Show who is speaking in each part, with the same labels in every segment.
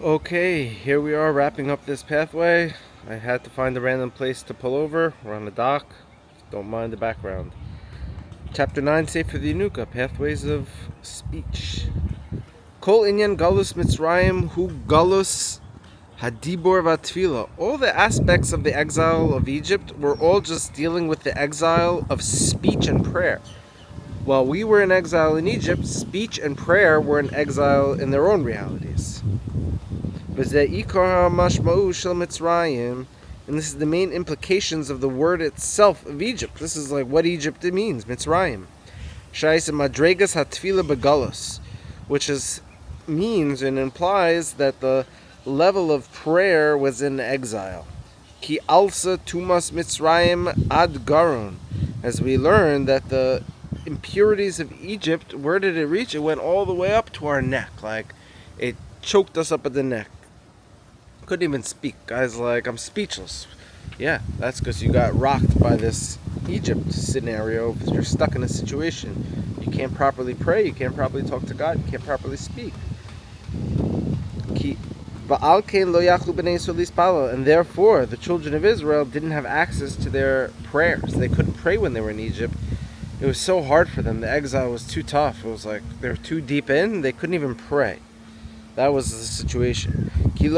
Speaker 1: Okay, here we are wrapping up this pathway. I had to find a random place to pull over. We're on the dock. Don't mind the background. Chapter 9, Sefer the Yanuka, Pathways of Speech. Kol inyan galus Mitzrayim hu galus hadibor vatfila. All the aspects of the exile of Egypt were all just dealing with the exile of speech and prayer. While we were in exile in Egypt, speech and prayer were in exile in their own realities. And this is the main implications of the word itself of Egypt. This is like what Egypt means, Mitzrayim. Which means and implies that the level of prayer was in exile. Ki alsa tumas Mitzrayim ad garon. As we learned that the impurities of Egypt, where did it reach? It went all the way up to our neck. Like, it choked us up at the neck. Couldn't even speak. Guys, like, I'm speechless. Yeah, that's because you got rocked by this Egypt scenario. You're stuck in a situation. You can't properly pray. You can't properly talk to God. You can't properly speak. And therefore, the children of Israel didn't have access to their prayers. They couldn't pray when they were in Egypt. It was so hard for them. The exile was too tough. It was like they were too deep in. They couldn't even pray. That was the situation. And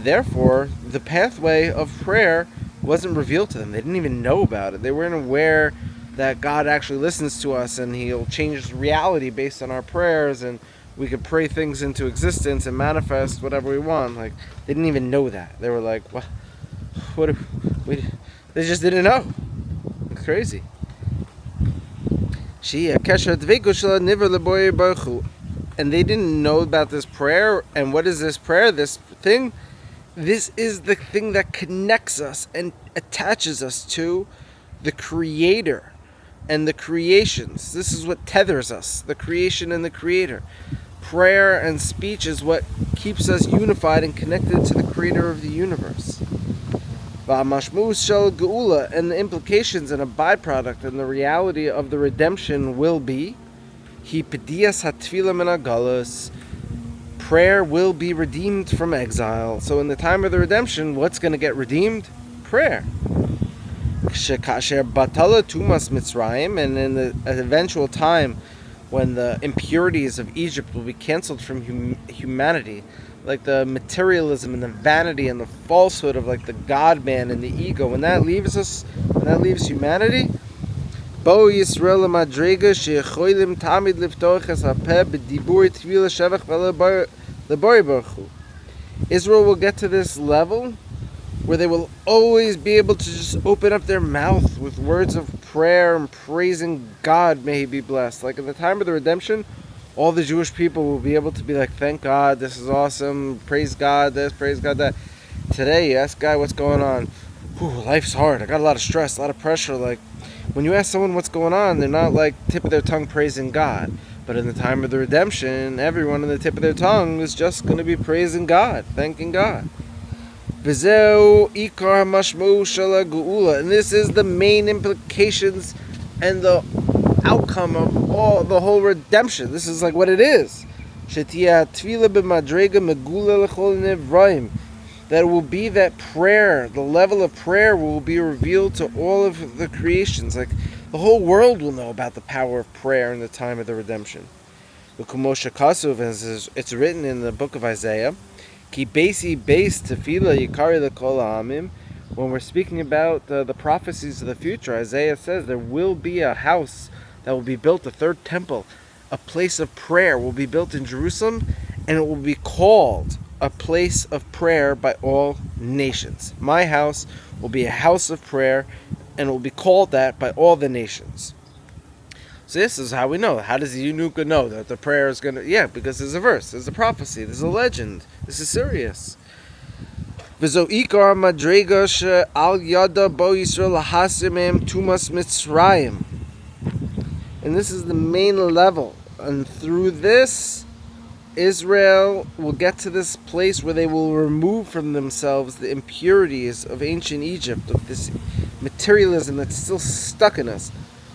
Speaker 1: therefore, the pathway of prayer wasn't revealed to them. They didn't even know about it. They weren't aware that God actually listens to us and He'll change reality based on our prayers, and we could pray things into existence and manifest whatever we want. Like, they didn't even know that. They were like, what they just didn't know. It's crazy. And they didn't know about this prayer. And what is this prayer? This thing? This is the thing that connects us and attaches us to the Creator and the creations. This is what tethers us, the creation and the Creator. Prayer and speech is what keeps us unified and connected to the Creator of the universe. And the implications and a byproduct and the reality of the redemption will be prayer will be redeemed from exile. So in the time of the redemption, what's going to get redeemed? Prayer. And in the eventual time when the impurities of Egypt will be canceled from humanity, like the materialism and the vanity and the falsehood of like the God man and the ego, when that leaves us, when that leaves humanity, Israel will get to this level where they will always be able to just open up their mouth with words of prayer and praising God, may He be blessed. Like in the time of the redemption, all the Jewish people will be able to be like, thank God, this is awesome, praise God this, praise God that. Today, you ask God what's going on. Life's hard, I got a lot of stress, a lot of pressure. Like, when you ask someone what's going on, they're not like tip of their tongue praising God. But in the time of the redemption, everyone in the tip of their tongue is just going to be praising God, thanking God. And this is the main implications and the outcome of the whole redemption. This is like what it is. That it will be that prayer, the level of prayer will be revealed to all of the creations. Like the whole world will know about the power of prayer in the time of the redemption. As it's written in the book of Isaiah, Ki basi base tefila yikari lekol ha'amim. When we're speaking about the prophecies of the future, Isaiah says there will be a house that will be built, a third temple, a place of prayer will be built in Jerusalem, and it will be called a place of prayer by all nations. My house will be a house of prayer, and it will be called that by all the nations. So this is how we know. How does the Yanuka know that the prayer is going to... Yeah, because there's a verse, there's a prophecy, there's a legend. This is serious. And this is the main level. And through this, Israel will get to this place where they will remove from themselves the impurities of ancient Egypt, of this materialism that's still stuck in us.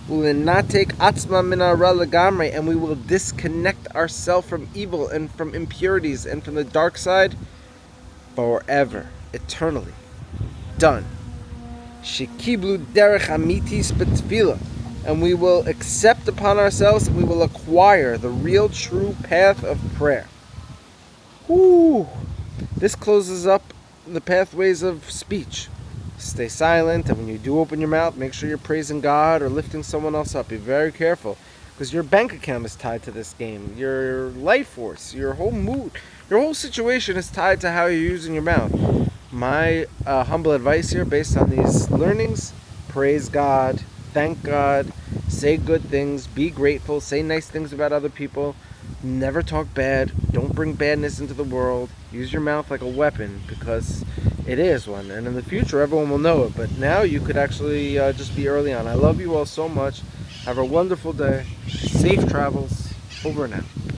Speaker 1: Ulenatek atzma min hara legamrei, and we will disconnect ourselves from evil and from impurities and from the dark side forever, eternally. Done. Shekiblu derech amitis betfila, and we will accept upon ourselves, and we will acquire the real true path of prayer. Whoo! This closes up the pathways of speech. Stay silent, and when you do open your mouth, make sure you're praising God or lifting someone else up. Be very careful, because your bank account is tied to this game. Your life force, your whole mood, your whole situation is tied to how you're using your mouth. My humble advice here, based on these learnings: praise God, thank God, say good things, be grateful, say nice things about other people, never talk bad, don't bring badness into the world, use your mouth like a weapon, because it is one, and in the future everyone will know it, but now you could actually just be early on. I love you all so much. Have a wonderful day. Safe travels. Over and out.